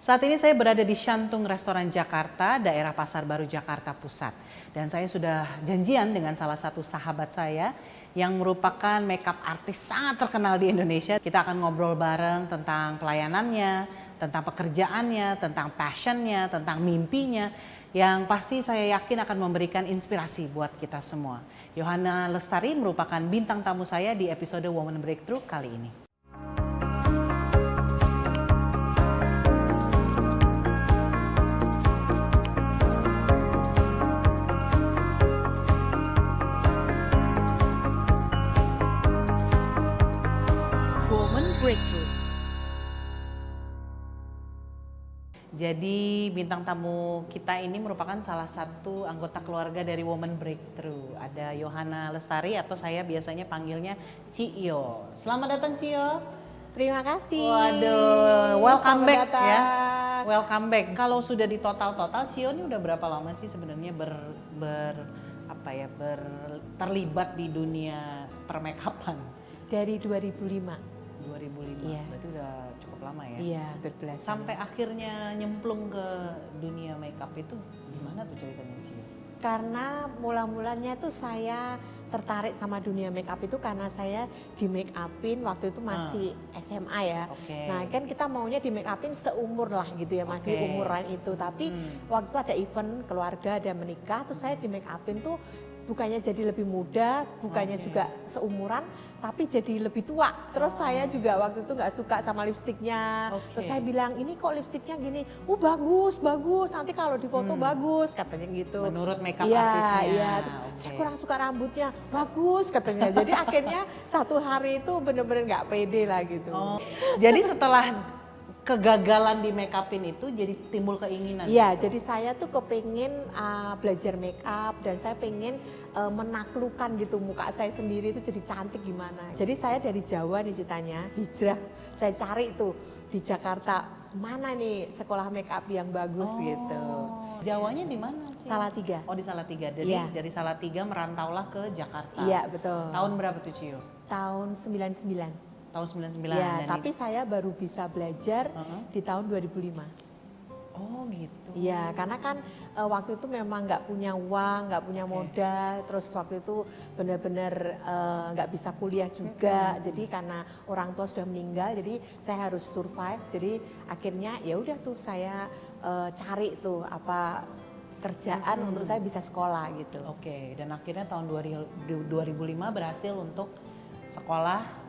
Saat ini saya berada di Shantung Restoran Jakarta, daerah Pasar Baru Jakarta Pusat. Dan saya sudah janjian dengan salah satu sahabat saya yang merupakan makeup artis sangat terkenal di Indonesia. Kita akan ngobrol bareng tentang pelayanannya, tentang pekerjaannya, tentang passionnya, tentang mimpinya. Yang pasti saya yakin akan memberikan inspirasi buat kita semua. Yohana Lestari merupakan bintang tamu saya di episode Woman Breakthrough kali ini. Jadi bintang tamu kita ini merupakan salah satu anggota keluarga dari Woman Breakthrough. Ada Yohana Lestari atau saya biasanya panggilnya Cio. Selamat datang Cio. Terima kasih. Waduh, welcome Selamat back datang. ya. Welcome back. Kalau sudah di total Cio ini udah berapa lama sih sebenarnya terlibat di dunia permakeupan? Dari 2005. 2005. Iya. Berarti udah cukup lama ya. Iya, berbelasan. Sampai akhirnya nyemplung ke dunia makeup itu gimana tuh ceritanya Cio? Karena mula-mulanya tuh saya tertarik sama dunia makeup itu karena saya di make upin waktu itu masih SMA ya. Oke. Nah kan kita maunya di make upin seumur lah gitu ya, masih Oke. umuran itu. Tapi waktu itu ada event keluarga dan menikah, terus saya di make upin tuh bukannya jadi lebih muda, bukannya juga seumuran, tapi jadi lebih tua. Terus saya juga waktu itu nggak suka sama lipstiknya. Oke. Terus saya bilang, ini kok lipstiknya gini, bagus, nanti kalau di foto bagus, katanya gitu. Menurut makeup artisnya. Iya, terus saya kurang suka rambutnya, bagus katanya. Jadi akhirnya satu hari itu bener-bener nggak pede lah gitu. Jadi setelah kegagalan di make upin itu jadi timbul keinginan. Iya, gitu? jadi saya tuh kepengen belajar make up dan saya pengen menaklukkan gitu muka saya sendiri itu jadi cantik gimana. Jadi saya dari Jawa nih ceritanya, hijrah. Saya cari tuh di Jakarta, mana nih sekolah make up yang bagus gitu. Jawanya di mana? Cio? Salatiga. Oh di Salatiga. Jadi Iya. dari Salatiga merantaulah ke Jakarta. Iya, betul. Tahun berapa tuh Cio? Tahun 99. Tahun 99. Ya, dan tapi saya baru bisa belajar di tahun 2005. Oh gitu. Iya, karena kan waktu itu memang nggak punya uang, nggak punya modal, terus waktu itu benar-benar nggak bisa kuliah juga. Jadi karena orang tua sudah meninggal, jadi saya harus survive. Jadi akhirnya ya udah tuh saya cari tuh apa kerjaan untuk saya bisa sekolah gitu. Oke, dan akhirnya tahun 2005 berhasil untuk sekolah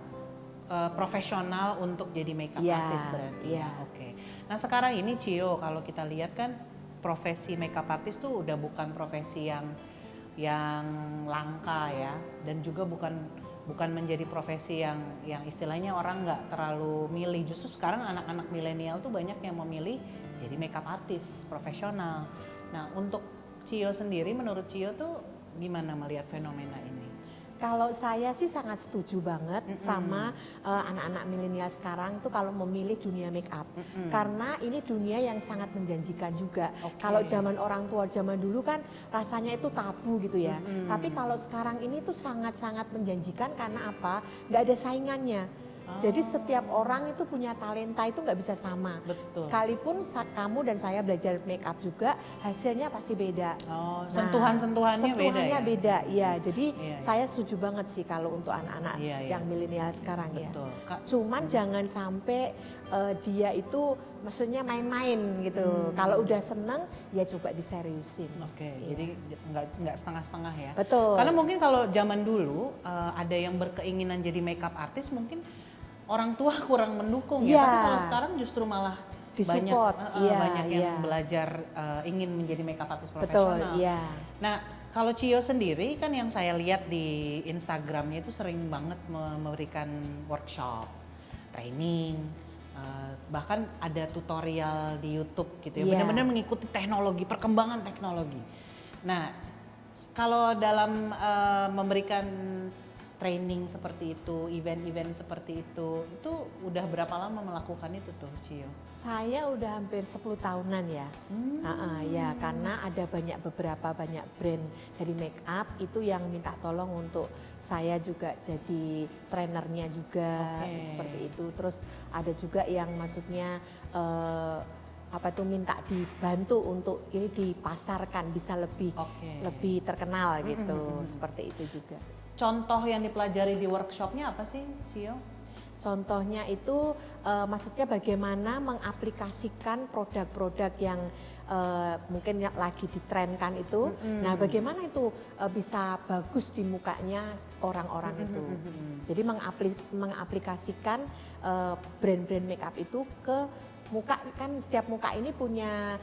profesional untuk jadi makeup Iya, artist berarti. iya. Oke. Nah sekarang ini Cio, kalau kita lihat kan profesi makeup artist tuh udah bukan profesi yang langka ya, dan juga bukan menjadi profesi yang istilahnya orang nggak terlalu milih. Justru sekarang anak-anak milenial tuh banyak yang memilih jadi makeup artist profesional. Nah untuk Cio sendiri, menurut Cio tuh gimana melihat fenomena ini? Kalau saya sih sangat setuju banget sama anak-anak milenial sekarang tuh kalau memilih dunia make up. Karena ini dunia yang sangat menjanjikan juga. Oke. Kalau zaman orang tua zaman dulu kan rasanya itu tabu gitu ya. Tapi kalau sekarang ini tuh sangat-sangat menjanjikan karena apa? Nggak ada saingannya. Jadi setiap orang itu punya talenta itu nggak bisa sama. Betul. Sekalipun kamu dan saya belajar make up juga hasilnya pasti beda. Oh, Nah, sentuhannya beda ya? beda, iya. Jadi Iya, saya setuju banget sih kalau untuk anak-anak Iya, iya. yang milenial sekarang Betul. ya. Cuman jangan sampai dia itu maksudnya main-main gitu. Kalau udah seneng ya coba diseriusin. Oke, Iya. jadi nggak setengah-setengah ya. Betul. Karena mungkin kalau zaman dulu ada yang berkeinginan jadi makeup artist, mungkin orang tua kurang mendukung ya. Iya. Tapi kalau sekarang justru malah Disupport. banyak yang Iya. belajar ingin menjadi makeup artist Betul, profesional. iya. Nah, kalau Cio sendiri kan yang saya lihat di Instagramnya itu sering banget memberikan workshop, training, bahkan ada tutorial di YouTube gitu ya. Iya. Benar-benar mengikuti teknologi, perkembangan teknologi. Nah, kalau dalam memberikan training seperti itu, event-event seperti itu udah berapa lama melakukan itu tuh Cio? Saya udah hampir 10 tahunan ya. Ya, karena ada beberapa banyak brand dari make up itu yang minta tolong untuk saya juga jadi trainernya juga. Oke. Seperti itu. Terus ada juga yang maksudnya apa tuh minta dibantu untuk ini dipasarkan bisa lebih Oke. lebih terkenal gitu. Seperti itu juga. Contoh yang dipelajari di workshopnya apa sih, Cio? Contohnya itu maksudnya bagaimana mengaplikasikan produk-produk yang mungkin lagi ditrenkan itu. Nah, bagaimana itu bisa bagus di mukanya orang-orang itu. Jadi mengaplikasikan brand-brand makeup itu ke muka, kan setiap muka ini punya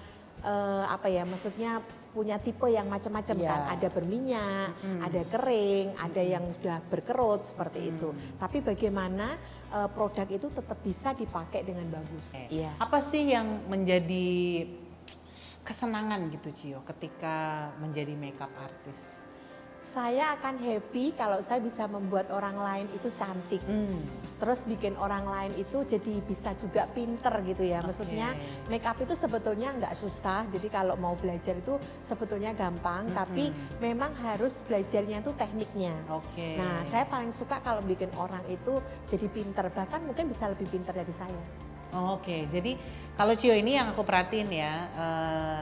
apa ya, maksudnya punya tipe yang macam-macam kan, ada berminyak, ada kering, ada yang sudah berkerut seperti itu. Tapi bagaimana produk itu tetap bisa dipakai dengan bagus. Iya. Apa sih yang menjadi kesenangan gitu, Cio, ketika menjadi makeup artist? Saya akan happy kalau saya bisa membuat orang lain itu cantik. Terus bikin orang lain itu jadi bisa juga pinter gitu ya. Maksudnya makeup itu sebetulnya nggak susah. Jadi kalau mau belajar itu sebetulnya gampang. Tapi memang harus belajarnya itu tekniknya. Nah, saya paling suka kalau bikin orang itu jadi pinter. Bahkan mungkin bisa lebih pinter dari saya. Oke, jadi kalau Cio ini yang aku perhatiin ya,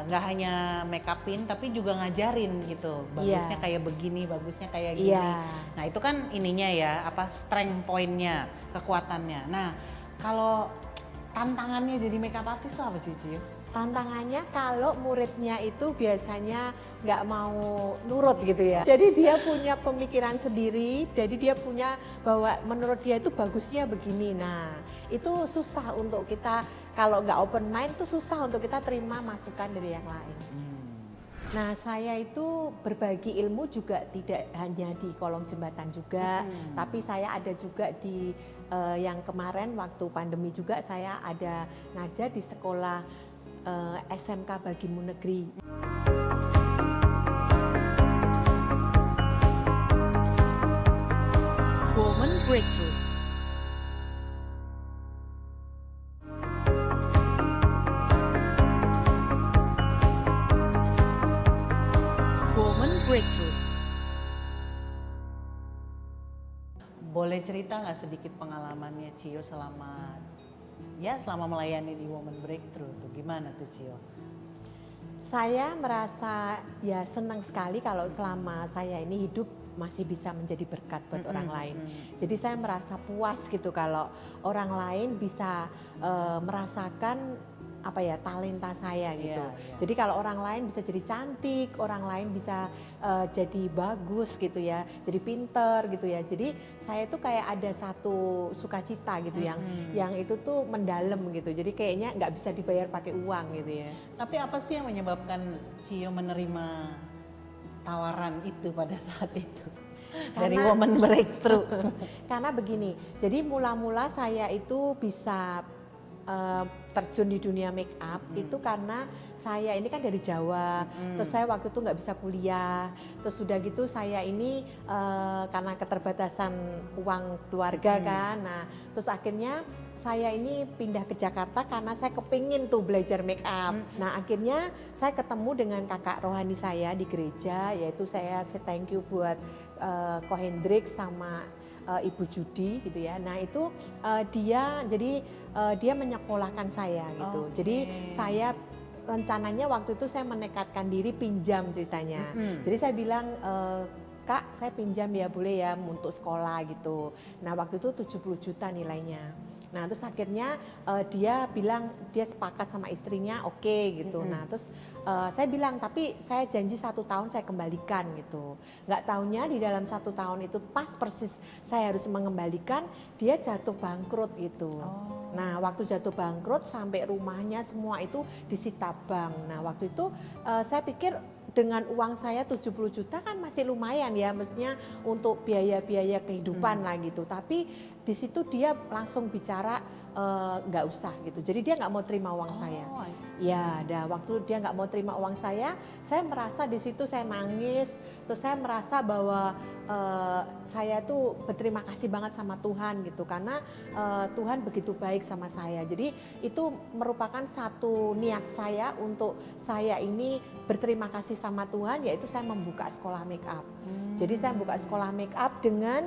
nggak hanya make upin tapi juga ngajarin gitu. Bagusnya kayak begini, bagusnya kayak gini. Nah itu kan ininya ya, apa strength point-nya, kekuatannya. Nah kalau tantangannya jadi makeup artist itu apa sih, Cio? Tantangannya kalau muridnya itu biasanya nggak mau nurut gitu ya. Jadi dia punya pemikiran sendiri, jadi dia punya bahwa menurut dia itu bagusnya begini. Nah itu susah untuk kita, kalau nggak open mind itu susah untuk kita terima masukan dari yang lain. Nah saya itu berbagi ilmu juga tidak hanya di kolong jembatan juga, tapi saya ada juga di yang kemarin waktu pandemi juga saya ada ngajar di sekolah SMK Bagimu Negeri. Woman Breakthrough. Woman Breakthrough. Boleh cerita nggak sedikit pengalamannya Cio selama melayani di Woman Breakthrough tuh, gimana tuh Cio? Saya merasa ya senang sekali kalau selama saya ini hidup masih bisa menjadi berkat buat orang lain. Jadi saya merasa puas gitu kalau orang lain bisa merasakan apa ya, talenta saya gitu. Jadi kalau orang lain bisa jadi cantik, orang lain bisa jadi bagus gitu ya, jadi pinter gitu ya. Jadi saya tuh kayak ada satu sukacita gitu yang itu tuh mendalam gitu. Jadi kayaknya nggak bisa dibayar pakai uang gitu ya. Tapi apa sih yang menyebabkan Cio menerima tawaran itu pada saat itu? Dari Woman Breakthrough. Karena begini, jadi mula-mula saya itu bisa terjun di dunia make up itu karena saya ini kan dari Jawa, terus saya waktu itu nggak bisa kuliah, terus sudah gitu saya ini karena keterbatasan uang keluarga kan, nah terus akhirnya saya ini pindah ke Jakarta karena saya kepingin tuh belajar make up. Nah akhirnya saya ketemu dengan kakak rohani saya di gereja, yaitu saya thank you buat Ko Hendrik sama Ibu Judi gitu ya. Nah itu dia menyekolahkan saya gitu. Jadi saya rencananya waktu itu saya menekatkan diri pinjam ceritanya. Jadi saya bilang Kak, saya pinjam ya, boleh ya untuk sekolah gitu. Nah waktu itu 70 juta nilainya. Nah terus akhirnya dia bilang dia sepakat sama istrinya oke gitu. Nah terus saya bilang tapi saya janji 1 tahun saya kembalikan gitu. Nggak taunya di dalam 1 tahun itu pas persis saya harus mengembalikan, dia jatuh bangkrut gitu. Nah waktu jatuh bangkrut sampai rumahnya semua itu disita bank. Nah waktu itu saya pikir dengan uang saya 70 juta kan masih lumayan ya, maksudnya untuk biaya-biaya kehidupan lah gitu. Tapi di situ dia langsung bicara nggak usah gitu. Jadi dia nggak mau terima uang saya. Ya, waktu dia nggak mau terima uang saya merasa di situ saya nangis. Terus saya merasa bahwa saya tuh berterima kasih banget sama Tuhan gitu, karena Tuhan begitu baik sama saya. Jadi itu merupakan satu niat saya untuk saya ini berterima kasih sama Tuhan, yaitu saya membuka sekolah make up. Jadi saya buka sekolah make up dengan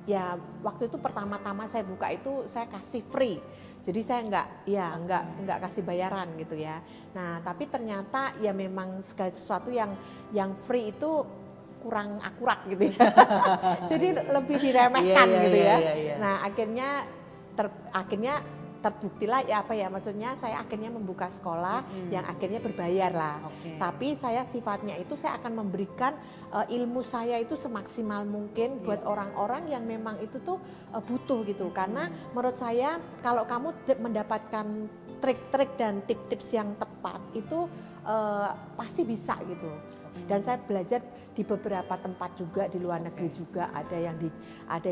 ya waktu itu pertama-tama saya buka itu saya kasih free. Jadi saya nggak kasih bayaran gitu ya. Nah tapi ternyata ya memang segala sesuatu yang free itu kurang akurat gitu ya. Jadi lebih diremehkan gitu ya. Nah akhirnya terbuktilah ya apa ya, maksudnya saya akhirnya membuka sekolah yang akhirnya berbayar lah. Tapi saya sifatnya itu saya akan memberikan ilmu saya itu semaksimal mungkin buat orang-orang yang memang itu tuh butuh gitu. Karena menurut saya kalau kamu mendapatkan trik-trik dan tips-tips yang tepat itu pasti bisa gitu. Dan saya belajar di beberapa tempat juga di luar negeri juga, ada yang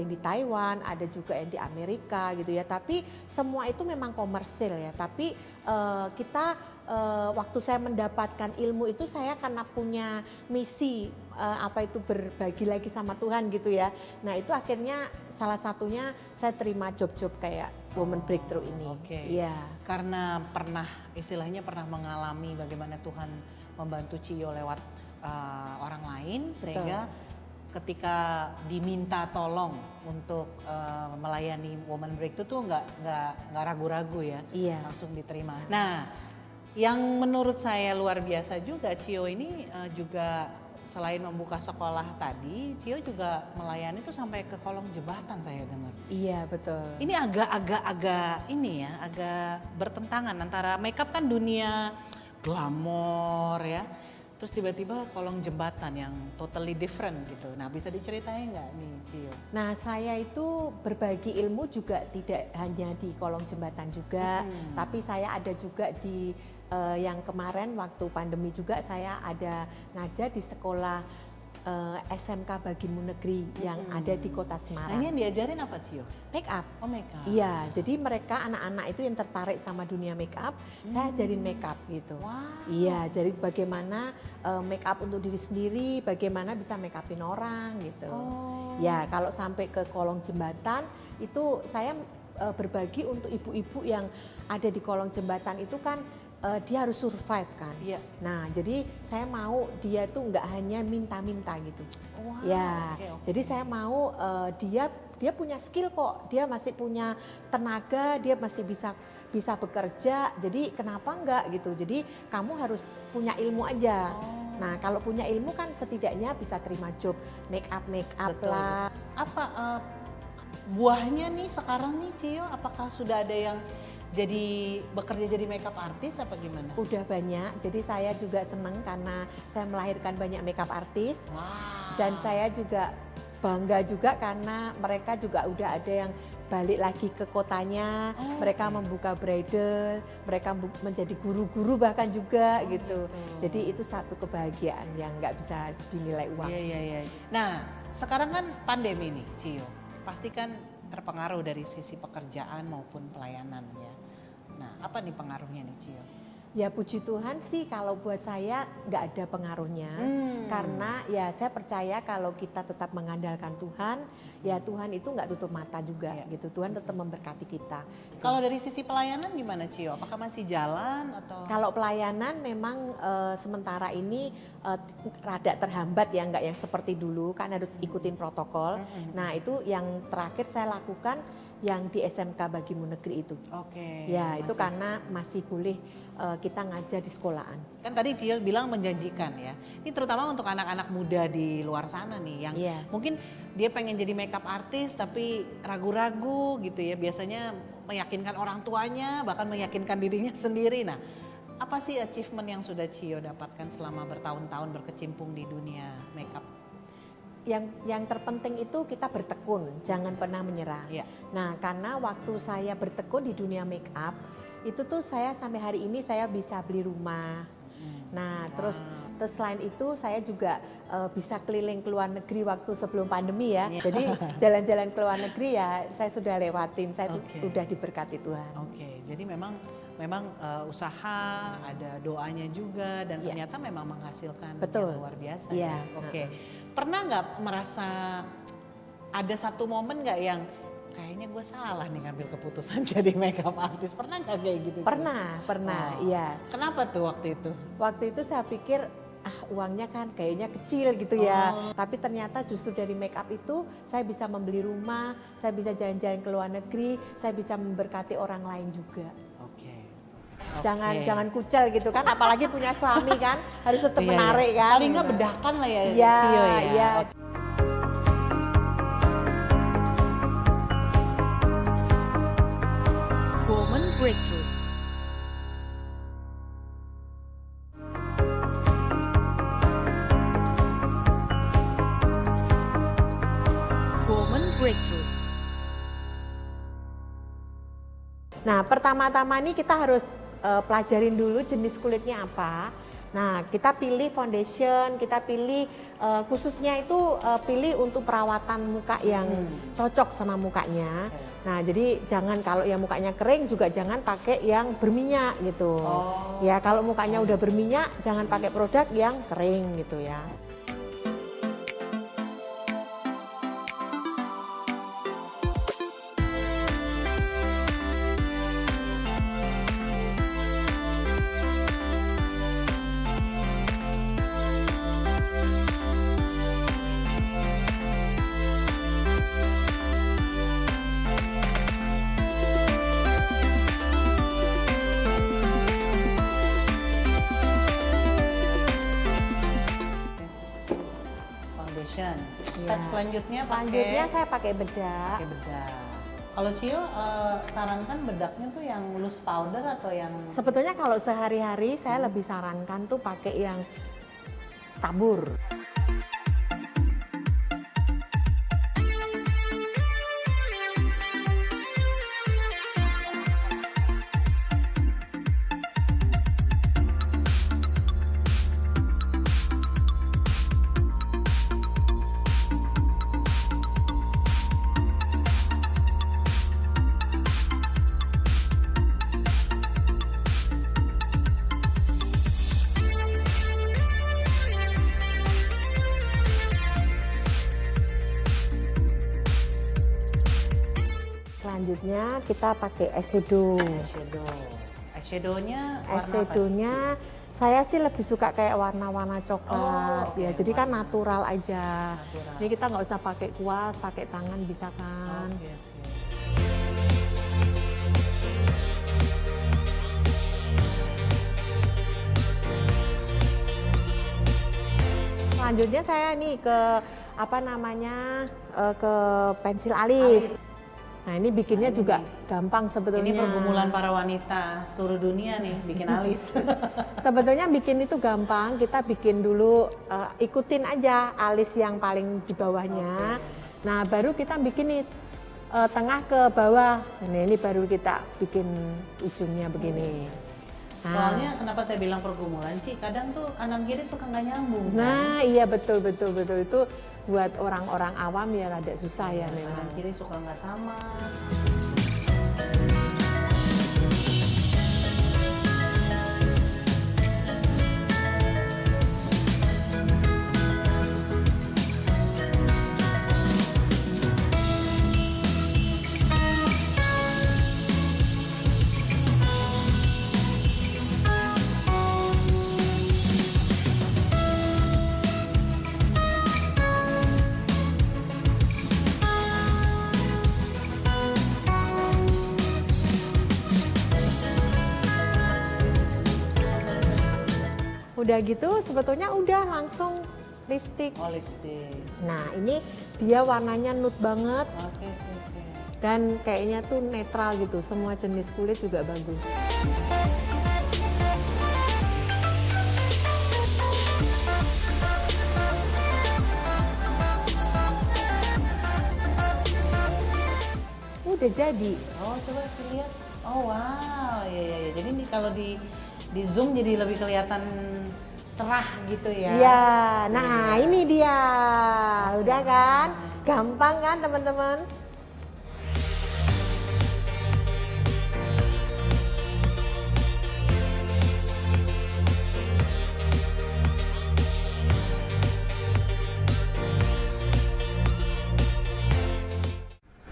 di Taiwan, ada juga yang di Amerika gitu ya. Tapi semua itu memang komersil ya. Tapi kita waktu saya mendapatkan ilmu itu saya karena punya misi apa itu berbagi lagi sama Tuhan gitu ya. Nah itu akhirnya salah satunya saya terima job-job kayak Women Breakthrough ini. Iya. Karena istilahnya pernah mengalami bagaimana Tuhan membantu Cio lewat orang lain. Betul. Sehingga ketika diminta tolong untuk melayani Women Breakthrough tuh nggak ragu-ragu ya. Iya. Langsung diterima. Nah, yang menurut saya luar biasa juga Cio ini juga selain membuka sekolah tadi, Cio juga melayani itu sampai ke kolong jembatan saya dengar. Iya betul. Ini agak bertentangan antara makeup kan dunia glamor ya, terus tiba-tiba kolong jembatan yang totally different gitu. Nah bisa diceritain nggak nih Cio? Nah saya itu berbagi ilmu juga tidak hanya di kolong jembatan juga, tapi saya ada juga di yang kemarin waktu pandemi juga saya ada ngajar di sekolah SMK Bagimu Negeri yang ada di Kota Semarang. Nah ini yang diajarin apa Cio? Make up. Oh make up. Iya, jadi mereka anak-anak itu yang tertarik sama dunia make up, saya ajarin make up gitu. Wow. Iya, jadi bagaimana make up untuk diri sendiri, bagaimana bisa make upin orang gitu. Ya, kalau sampai ke kolong jembatan itu saya berbagi untuk ibu-ibu yang ada di kolong jembatan itu kan dia harus survive kan. Iya. Nah, jadi saya mau dia tuh nggak hanya minta-minta gitu. Wow. Ya, jadi saya mau dia punya skill kok, dia masih punya tenaga, dia masih bisa bekerja. Jadi kenapa enggak gitu? Jadi kamu harus punya ilmu aja. Nah, kalau punya ilmu kan setidaknya bisa terima job make up Betul. lah. Apa buahnya nih sekarang nih Cio? Apakah sudah ada yang bekerja jadi makeup artis apa gimana? Udah banyak, jadi saya juga seneng karena saya melahirkan banyak makeup artis. Wow. Dan saya juga bangga juga karena mereka juga udah ada yang balik lagi ke kotanya, mereka membuka bridal, mereka menjadi guru-guru bahkan juga gitu. Jadi itu satu kebahagiaan yang nggak bisa dinilai uang. Iya. Nah sekarang kan pandemi nih Cio, pasti kan terpengaruh dari sisi pekerjaan maupun pelayanan ya. Nah apa nih pengaruhnya nih Cio? Ya puji Tuhan sih kalau buat saya nggak ada pengaruhnya. Karena ya saya percaya kalau kita tetap mengandalkan Tuhan, ya Tuhan itu nggak tutup mata juga gitu. Tuhan tetap memberkati kita. Kalau dari sisi pelayanan gimana Cio? Apakah masih jalan atau? Kalau pelayanan memang sementara ini rada terhambat ya, nggak yang seperti dulu kan harus ikutin protokol. Nah itu yang terakhir saya lakukan yang di SMK Bagimu Negeri itu. Ya itu karena masih boleh kita ngajar di sekolahan. Kan tadi Cio bilang menjanjikan ya. Ini terutama untuk anak-anak muda di luar sana nih yang mungkin dia pengen jadi makeup artis tapi ragu-ragu gitu ya. Biasanya meyakinkan orang tuanya, bahkan meyakinkan dirinya sendiri. Nah, apa sih achievement yang sudah Cio dapatkan selama bertahun-tahun berkecimpung di dunia makeup? Yang terpenting itu kita bertekun, jangan pernah menyerah. Nah, karena waktu saya bertekun di dunia make up, itu tuh saya sampai hari ini saya bisa beli rumah. Nah, terus selain itu saya juga bisa keliling ke luar negeri waktu sebelum pandemi ya. Jadi jalan-jalan ke luar negeri ya saya sudah lewatin, saya tuh udah diberkati Tuhan. Jadi memang usaha, ada doanya juga dan ternyata memang menghasilkan yang luar biasa. Pernah nggak merasa ada satu momen nggak yang kayaknya gue salah nih ngambil keputusan jadi makeup artist? Pernah nggak kayak gitu? Pernah, iya. Kenapa tuh waktu itu? Waktu itu saya pikir uangnya kan kayaknya kecil gitu ya. Tapi ternyata justru dari make up itu saya bisa membeli rumah, saya bisa jalan-jalan ke luar negeri, saya bisa memberkati orang lain juga. Oke. Jangan kucel gitu kan, apalagi punya suami kan harus tetap Iya, menarik iya. kan. Paling nggak bedakan lah ya, Iya, Cio ya. iya. Oke. Woman Breakthrough. Woman Breakthrough. Nah, pertama-tama nih kita harus pelajarin dulu jenis kulitnya apa. Nah, kita pilih foundation, kita pilih khususnya itu pilih untuk perawatan muka yang cocok sama mukanya. Nah, jadi jangan kalau yang mukanya kering juga jangan pakai yang berminyak gitu. Ya, kalau mukanya udah berminyak jangan pakai produk yang kering gitu ya. Foundation. Step Iya. selanjutnya Selanjutnya pakai saya pakai bedak. bedak. Kalau Cio sarankan bedaknya tuh yang loose powder atau yang Sebetulnya kalau sehari-hari saya lebih sarankan tuh pakai yang tabur. Selanjutnya kita pakai eyeshadow. eyeshadow. Eyeshadownya warna apa? Eyeshadownya saya sih lebih suka kayak warna-warna coklat Oh, ya. oke, Jadi kan warna. natural aja. Natural. Ini kita nggak usah pakai kuas, pakai tangan bisa kan. Oke, oke. Selanjutnya saya nih ke apa namanya ke pensil alis. Nah ini bikinnya juga gampang sebetulnya. Ini pergumulan para wanita seluruh dunia nih bikin alis. Sebetulnya bikin itu gampang, kita bikin dulu ikutin aja alis yang paling di bawahnya. Nah baru kita bikin nih tengah ke bawah. Nah ini baru kita bikin ujungnya begini. Nah, Soalnya kenapa saya bilang pergumulan sih? Kadang tuh kanan kiri suka nggak nyambung. kan? nah iya betul itu buat orang-orang awam ya rada susah ya memang. Kanan kiri suka nggak sama. Udah gitu sebetulnya udah langsung lipstick. Oh, lipstick. Nah ini dia warnanya nude banget Oke, oke, oke. dan kayaknya tuh netral gitu, semua jenis kulit juga bagus. Udah jadi. Oh, coba lihat. Oh, wow. Ya, ya, ya. Jadi ini kalau di zoom jadi lebih kelihatan cerah gitu ya. Iya, nah ini dia. Udah kan? Gampang kan teman-teman?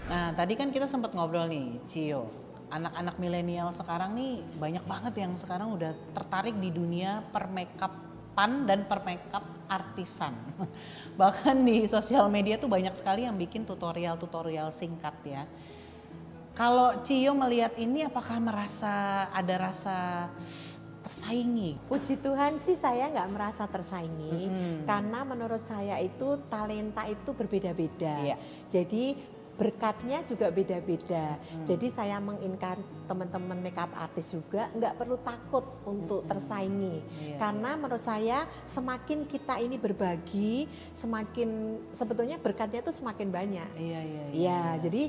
Nah, tadi kan kita sempat ngobrol nih, Cio. Anak-anak milenial sekarang nih banyak banget yang sekarang udah tertarik di dunia per makeup Pan dan per makeup artisan. Bahkan di sosial media tuh banyak sekali yang bikin tutorial-tutorial singkat ya. Kalau Cio melihat ini apakah ada rasa tersaingi? Puji Tuhan sih saya nggak merasa tersaingi, karena menurut saya itu talenta itu berbeda-beda. Iya. Jadi berkatnya juga beda-beda. Jadi saya mengincar teman-teman makeup artist juga nggak perlu takut untuk tersaingi. Iya, Karena menurut saya semakin kita ini berbagi, semakin sebetulnya berkatnya itu semakin banyak. Iya. Iya, jadi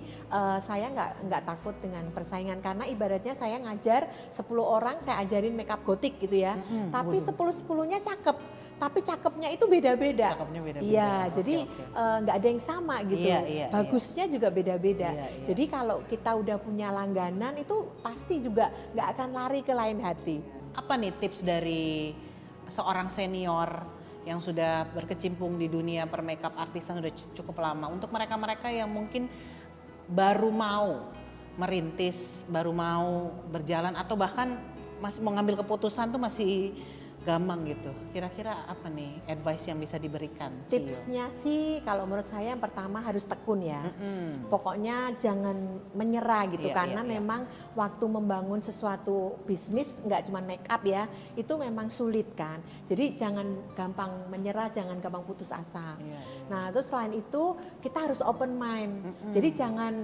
saya nggak takut dengan persaingan, karena ibaratnya saya ngajar 10 orang, saya ajarin makeup gotik gitu ya. Tapi 10-10-nya cakep. Tapi cakepnya itu beda-beda. Cakepnya beda-beda. Iya, Oke, jadi oke. nggak ada yang sama gitu. Iya. Bagusnya juga beda-beda. Iya. Jadi kalau kita udah punya langganan itu pasti juga nggak akan lari ke lain hati. Apa nih tips dari seorang senior yang sudah berkecimpung di dunia per makeup artisan sudah cukup lama untuk mereka-mereka yang mungkin baru mau merintis, baru mau berjalan atau bahkan masih mau ngambil keputusan tuh masih gampang gitu. Kira-kira apa nih advice yang bisa diberikan, Cio? Tipsnya sih kalau menurut saya yang pertama harus tekun ya. Mm-mm. Pokoknya jangan menyerah gitu, Iya, karena iya. memang waktu membangun sesuatu bisnis nggak cuma make up ya, itu memang sulit kan. Jadi jangan gampang menyerah, jangan gampang putus asa. Iya. Nah terus selain itu kita harus open mind. Jadi jangan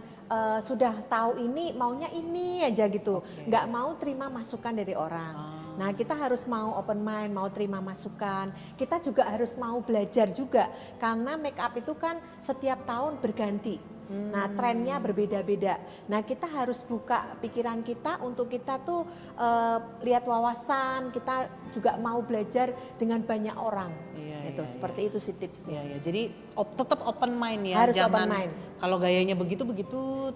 sudah tahu ini maunya ini aja gitu, Oke. nggak mau terima masukan dari orang. Nah kita harus mau open mind, mau terima masukan. Kita juga harus mau belajar juga, karena make up itu kan setiap tahun berganti. Nah trennya berbeda-beda. Nah kita harus buka pikiran kita untuk kita tuh lihat wawasan. Kita juga mau belajar dengan banyak orang. Iya, Itu iya, seperti itu sih tipsnya. Iya. Jadi tetap open mind ya. Harus Jangan open mind. kalau gayanya begitu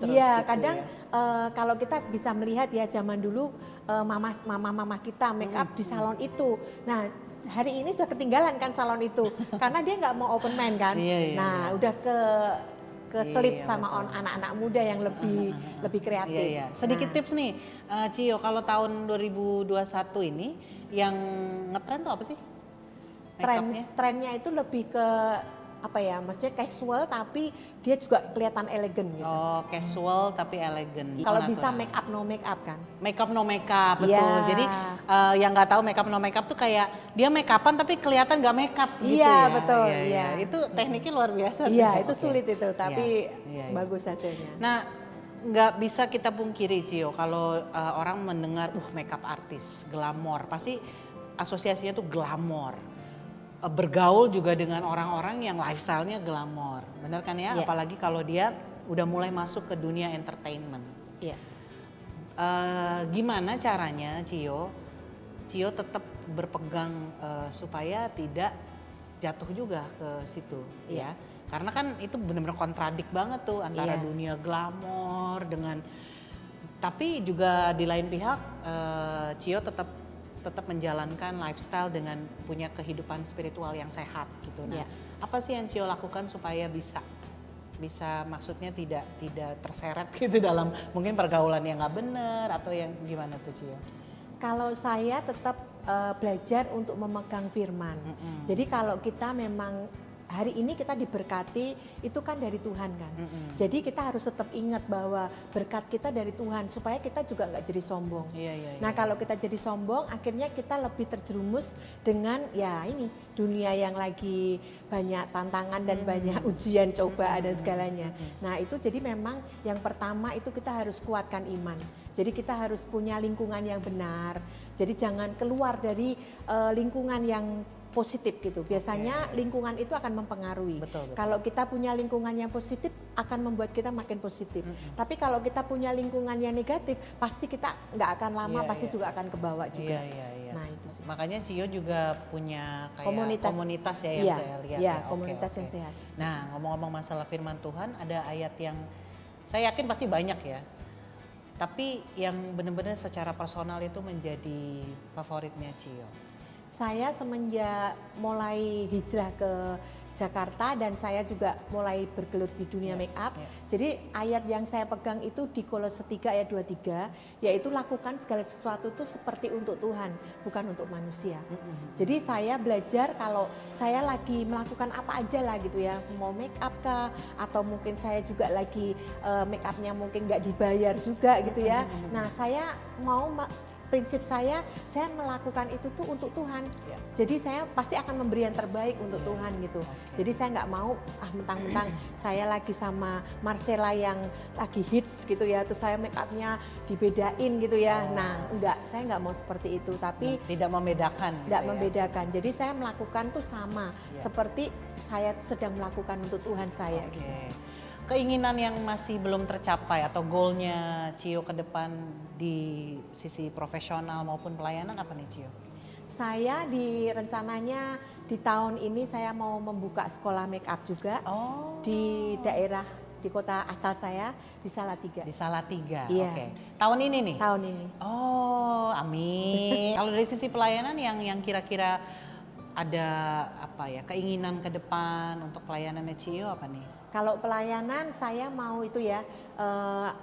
terus. Iya, gitu kadang ya. kalau kita bisa melihat ya zaman dulu mama kita make up di salon itu. Nah, hari ini sudah ketinggalan kan salon itu karena dia nggak mau open mind kan. Iya. Nah, udah ke selip Iya, sama anak-anak muda yang lebih kreatif. Iya. Sedikit Nah, tips nih, Cio, kalau tahun 2021 ini yang ngetren tuh apa sih? Makeupnya? trennya itu lebih ke apa ya, maksudnya casual tapi dia juga kelihatan elegan gitu. Oh, casual tapi elegan. Kalau Oh, bisa natural. make up no make up kan. Make up no make up, betul. Iya. Jadi yang nggak tahu make up no make up tuh kayak dia make upan tapi kelihatan nggak make up gitu Iya, ya. betul, Iya. iya. Itu tekniknya luar biasa. Iya, tuh. itu Oke. sulit itu, tapi Iya. bagus hasilnya. Nah, nggak bisa kita pungkiri, Cio, kalau orang mendengar makeup artis, glamor, pasti asosiasinya tuh glamor. Bergaul juga dengan orang-orang yang lifestyle-nya glamor, benar kan ya? Iya. Apalagi kalau dia udah mulai masuk ke dunia entertainment. Iya. Gimana caranya, Cio tetap berpegang supaya tidak jatuh juga ke situ, ya? Karena kan itu benar-benar kontradik banget tuh antara Iya. dunia glamor dengan, tapi juga di lain pihak Cio tetap menjalankan lifestyle dengan punya kehidupan spiritual yang sehat gitu. Nah, Iya. apa sih yang Cio lakukan supaya bisa maksudnya tidak terseret gitu dalam mungkin pergaulan yang nggak benar atau yang gimana tuh, Cio? Kalau saya tetap belajar untuk memegang firman. Jadi kalau kita memang hari ini kita diberkati itu kan dari Tuhan kan. Jadi kita harus tetap ingat bahwa berkat kita dari Tuhan supaya kita juga nggak jadi sombong. Iya. Nah kalau kita jadi sombong akhirnya kita lebih terjerumus dengan ya ini dunia yang lagi banyak tantangan dan banyak ujian, cobaan dan segalanya. Nah itu jadi memang yang pertama itu kita harus kuatkan iman. Jadi kita harus punya lingkungan yang benar. Jadi jangan keluar dari lingkungan yang positif gitu. Biasanya lingkungan itu akan mempengaruhi. Betul. Kalau kita punya lingkungan yang positif akan membuat kita makin positif. Tapi kalau kita punya lingkungan yang negatif, pasti kita nggak akan lama, Iya, pasti iya. juga akan kebawa juga. Iya. Nah itu sih. Makanya Cio juga punya kayak komunitas ya yang Iya, saya lihat. iya, Oke, komunitas oke. yang sehat. Nah, ngomong-ngomong masalah firman Tuhan, ada ayat yang saya yakin pasti banyak ya. Tapi yang benar-benar secara personal itu menjadi favoritnya Cio. Saya semenjak mulai hijrah ke Jakarta dan saya juga mulai bergelut di dunia make up. Jadi ayat yang saya pegang itu di Kolose 3 ayat 23, yaitu lakukan segala sesuatu itu seperti untuk Tuhan, bukan untuk manusia. Jadi saya belajar kalau saya lagi melakukan apa aja lah gitu ya, mau make up kah, atau mungkin saya juga lagi make upnya mungkin nggak dibayar juga gitu ya. Nah saya mau prinsip saya melakukan itu tuh untuk Tuhan. Jadi saya pasti akan memberi yang terbaik untuk Tuhan gitu. Jadi saya nggak mau mentang-mentang saya lagi sama Marcella yang lagi hits gitu ya, terus saya make upnya dibedain gitu ya. Nah enggak, saya nggak mau seperti itu. Tapi tidak membedakan. nggak membedakan. Jadi saya melakukan tuh sama seperti saya sedang melakukan untuk Tuhan saya. Oke. Keinginan yang masih belum tercapai atau goalnya Cio ke depan di sisi profesional maupun pelayanan apa nih Cio? Saya rencananya di tahun ini saya mau membuka sekolah make up juga di daerah di kota asal saya di Salatiga. Di Salatiga. Iya. Oke. Tahun ini nih? Tahun ini. Oh, amin. Kalau dari sisi pelayanan yang kira-kira ada apa ya, keinginan ke depan untuk pelayanannya Cio apa nih? Kalau pelayanan saya mau itu ya,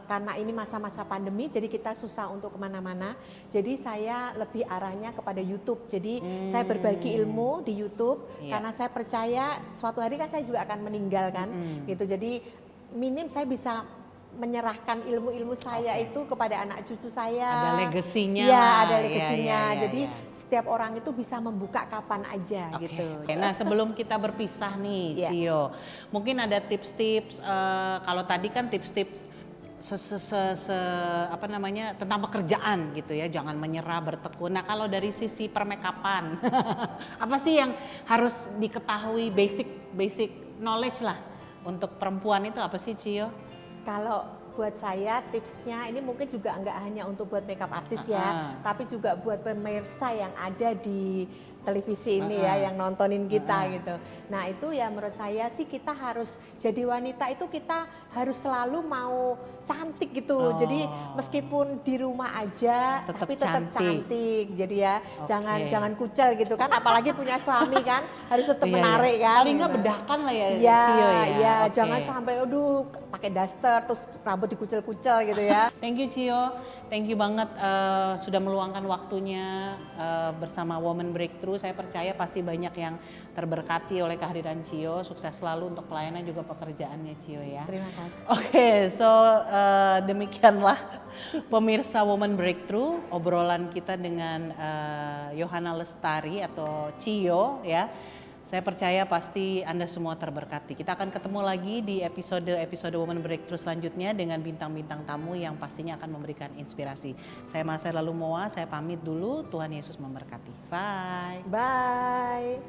karena ini masa-masa pandemi jadi kita susah untuk kemana-mana. Jadi saya lebih arahnya kepada YouTube. Jadi saya berbagi ilmu di YouTube karena saya percaya suatu hari kan saya juga akan meninggal kan. Gitu. Jadi minim saya bisa menyerahkan ilmu-ilmu saya itu kepada anak cucu saya. Ada legasinya. Ya, lah. ada legasinya. Ya. Jadi setiap orang itu bisa membuka kapan aja gitu. Oke. Nah sebelum kita berpisah nih Cio, mungkin ada tips-tips, kalau tadi kan tips-tips apa namanya tentang pekerjaan gitu ya, jangan menyerah, bertekun. Nah kalau dari sisi permekapan, apa sih yang harus diketahui, basic knowledge lah untuk perempuan itu apa sih Cio? Kalau buat saya tipsnya ini mungkin juga enggak hanya untuk buat makeup artis ya, tapi juga buat pemirsa yang ada di televisi ini ya, yang nontonin kita gitu. Nah itu ya menurut saya sih kita harus jadi wanita itu kita harus selalu mau cantik gitu. Jadi meskipun di rumah aja tapi tetap cantik. Jadi ya jangan kucel gitu kan, apalagi punya suami kan harus tetap menarik kan. Paling nggak bedakan lah ya Cio ya. Iya, jangan sampai aduh pakai daster terus rambut dikucel-kucel gitu ya. Thank you Cio, thank you banget sudah meluangkan waktunya bersama Women Breakthrough. Saya percaya pasti banyak yang terberkati oleh kehadiran Cio. Sukses selalu untuk pelayanan juga pekerjaannya Cio ya. Terima kasih. Oke, so demikianlah pemirsa Women Breakthrough obrolan kita dengan Yohana Lestari atau Cio ya. Saya percaya pasti Anda semua terberkati. Kita akan ketemu lagi di episode Women Breakthrough selanjutnya dengan bintang-bintang tamu yang pastinya akan memberikan inspirasi. Saya Marcella Lumowa, saya pamit dulu. Tuhan Yesus memberkati. Bye. Bye.